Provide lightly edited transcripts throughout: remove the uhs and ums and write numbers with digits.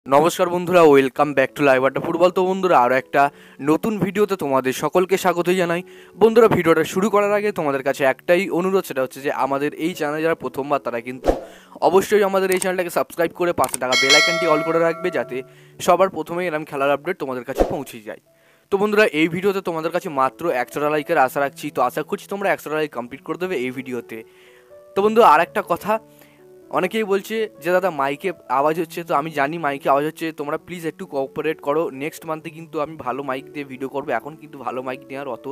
নমস্কার বন্ধুরা, welcome back to live আড্ডা ফুটবল। তো বন্ধুরা, আরও একটা নতুন ভিডিওতে তোমাদের সকলকে স্বাগতই জানাই। বন্ধুরা, ভিডিওটা শুরু করার আগে তোমাদের কাছে একটাই অনুরোধ, সেটা হচ্ছে যে আমাদের এই চ্যানেলে যারা প্রথমবার তারা কিন্তু অবশ্যই আমাদের এই চ্যানেলটাকে সাবস্ক্রাইব করে পাশে থাকা বেল আইকনটি অল করে রাখবে, যাতে সবার প্রথমেই এরকম খেলার আপডেট তোমাদের কাছে পৌঁছে যায়। তো বন্ধুরা, এই ভিডিওতে তোমাদের কাছে মাত্র 100টা লাইকের আশা রাখছি। তো আশা করছি তোমরা 100টা লাইক কমপ্লিট করে দেবে এই ভিডিওতে। তো বন্ধু, আর একটা কথা, অনেকেই বলছে যে দাদা মাইকে আওয়াজ হচ্ছে। তো আমি জানি মাইকে আওয়াজ হচ্ছে, তোমরা প্লিজ একটু কোঅপারেট করো। নেক্সট মান্থে কিন্তু আমি ভালো মাইক দিয়ে ভিডিও করবো। এখন কিন্তু ভালো মাইক নেওয়ার অত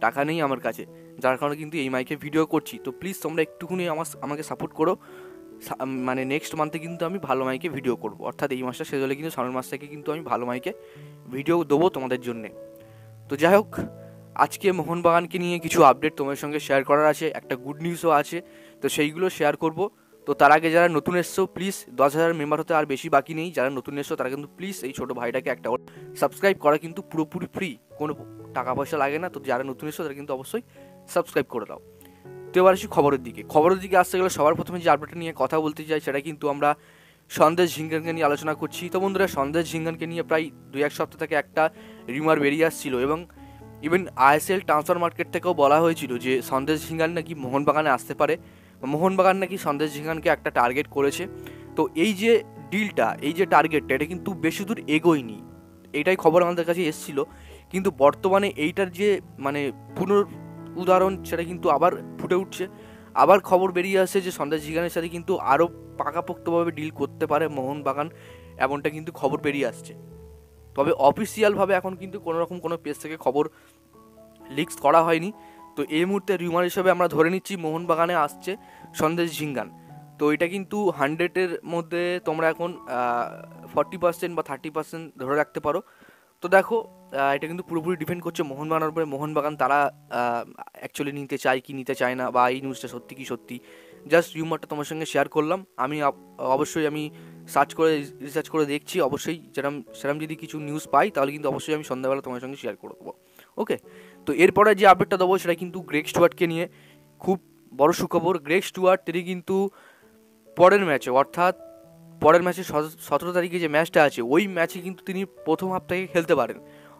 টাকা নেই আমার কাছে, যার কারণে কিন্তু এই মাইকে ভিডিও করছি। তো প্লিজ তোমরা একটুখানি আমাকে সাপোর্ট করো। মানে নেক্সট মান্থে কিন্তু আমি ভালো মাইকে ভিডিও করবো, অর্থাৎ এই মাসটা শেষ হলে কিন্তু সামনের মাস থেকে কিন্তু আমি ভালো মাইকে ভিডিও দেবো তোমাদের জন্যে। তো যাই হোক, আজকে মোহনবাগানকে নিয়ে কিছু আপডেট তোমাদের সঙ্গে শেয়ার করার আছে, একটা গুড নিউজও আছে, তো সেইগুলো শেয়ার করব। তো তার আগে যারা নতুন এসছো, প্লিজ 10,000 মেম্বার হতে আর বেশি বাকি নেই। যারা নতুন এসছো তারা কিন্তু প্লিজ এই ছোটো ভাইটাকে একটা সাবস্ক্রাইব করা কিন্তু পুরোপুরি ফ্রি, কোনো টাকা পয়সা লাগে না। তো যারা নতুন এসছো তারা কিন্তু অবশ্যই সাবস্ক্রাইব করে দাও। তো এবার আসি খবরের দিকে আসতে গেলে সবার প্রথমে যে আপডেটটা নিয়ে কথা বলতে চাই, সেটা কিন্তু আমরা সন্দেশ ঝিঙ্গানকে নিয়ে আলোচনা করছি। তো বন্ধুরা, সন্দেশ ঝিঙ্গানকে নিয়ে প্রায় 2-1 সপ্তাহ থেকে একটা রিউমার বেরিয়ে আসছিল, এবং ইভেন আইএসএল ট্রান্সফার মার্কেট থেকেও বলা হয়েছিল যে সন্দেশ ঝিঙ্গান নাকি মোহনবাগানে আসতে পারে, মোহনবাগান নাকি সন্দেশ ঝিঙ্গানকে একটা টার্গেট করেছে। তো এই যে ডিলটা, এই যে টার্গেটটা, এটা কিন্তু বেশি দূর এগোয়নি, এটাই খবর আমাদের কাছে এসেছিল। কিন্তু বর্তমানে এইটার যে মানে উদাহরণ, সেটা কিন্তু আবার ফুটে উঠছে। আবার খবর বেরিয়ে আসছে যে সন্দেশ ঝিঙ্গানের সাথে কিন্তু আরও পাকাপোক্তভাবে ডিল করতে পারে মোহনবাগান, এমনটা কিন্তু খবর বেরিয়ে আসছে। তবে অফিসিয়ালভাবে এখন কিন্তু কোনোরকম কোনো পেজ থেকে খবর লিক্স করা হয়নি। তো এই মুহূর্তে রিউমার হিসেবে আমরা ধরে নিচ্ছি মোহনবাগানে আসছে সন্দেশ ঝিঙ্গান। তো এটা কিন্তু 100-এর মধ্যে তোমরা এখন 40% বা 30% ধরে রাখতে পারো। তো দেখো, এটা কিন্তু পুরোপুরি ডিপেন্ড করছে মোহনবাগানের উপরে। মোহনবাগান তারা অ্যাকচুয়ালি নিতে চায় কি নিতে চায় না, বা এই নিউজটা সত্যি কি সত্যি। জাস্ট রিউমারটা তোমার সঙ্গে শেয়ার করলাম। আমি অবশ্যই আমি রিসার্চ করে দেখছি। অবশ্যই সেরকম যদি কিছু নিউজ পাই, তাহলে কিন্তু অবশ্যই আমি সন্ধ্যাবেলা তোমার সঙ্গে শেয়ার করে দেবো। ওকে, তো এরপরে যে আপডেটটা দেবো সেটা কিন্তু গ্রেগ স্টুয়ার্টকে নিয়ে। খুব বড় সুখবর, গ্রেগ স্টুয়ার্ট তিনি কিন্তু পরের ম্যাচে, অর্থাৎ পরের ম্যাচে 17 তারিখে যে ম্যাচটা আছে, ওই ম্যাচে কিন্তু তিনি প্রথম হাফ থেকে খেলতে পারেন।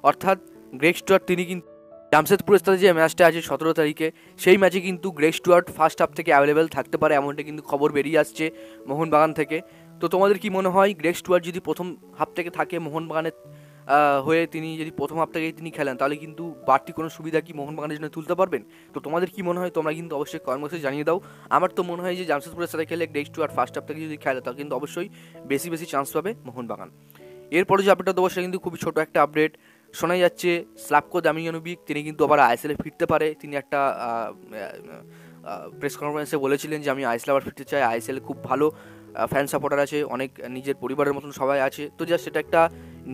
অর্থাৎ গ্রেগ স্টুয়ার্ট তিনি কিন্তু জামশেদপুরের সাথে যে ম্যাচটা আছে 17 তারিখে, সেই ম্যাচে কিন্তু গ্রেগ স্টুয়ার্ট ফার্স্ট হাফ থেকে অ্যাভেলেবেল থাকতে পারে, এমনটা কিন্তু খবর বেরিয়ে আসছে মোহনবাগান থেকে। তো তোমাদের কি মনে হয়, গ্রেগ স্টুয়ার্ট যদি প্রথম হাফ থেকে থাকে মোহনবাগানের হয়ে, তিনি যদি প্রথম হাফ থেকেই তিনি খেলেন, তাহলে কিন্তু বাড়তি কোনো সুবিধা কি মোহনবাগানের জন্য তুলতে পারবেন? তো তোমাদের কি মনে হয়, তোমরা কিন্তু অবশ্যই কমেন্ট বক্সে জানিয়ে দাও। আমার তো মনে হয় যে জামশেদপুরের সাথে খেলে গ্রেগ স্টুয়ার্ট ফার্স্ট হাফ থেকে যদি খেলে, তাহলে কিন্তু অবশ্যই বেশি চান্স পাবে মোহনবাগান। এরপরে যে আপডেটটা দেবো সেটা কিন্তু খুবই ছোটো একটা আপডেট। শোনা যাচ্ছে স্লাভকো দামিয়ানোভিচ তিনি কিন্তু আবার আইএসএলে ফিরতে পারে। তিনি একটা প্রেস কনফারেন্সে বলেছিলেন যে আমি আইএসএল আবার ফিরতে চাই, আইএসএল খুব ভালো ফ্যান সাপোর্টার আছে, অনেক নিজের পরিবারের মতন সবাই আছে। তো জাস্ট সেটা একটা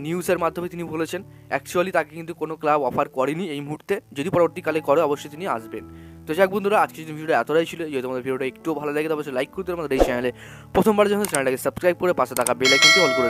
নিউজের মাধ্যমে তিনি বলেছেন। অ্যাকচুয়ালি তাকে কিন্তু কোনো ক্লাব অফার করেনি এই মুহূর্তে, যদি পরবর্তীকালে করে অবশ্যই তিনি আসবেন। তো যাক বন্ধুরা, আজকে যদি ভিডিওটা এতটাই ছিল। যদি তোমাদের ভিডিওটা একটু ভালো লাগে, তবে লাইক করতে, আমাদের এই চ্যানেলে প্রথমবার যখন চ্যানেলটাকে সাবস্ক্রাইব করে পাশে থাকা বেল আইকনটি অল করে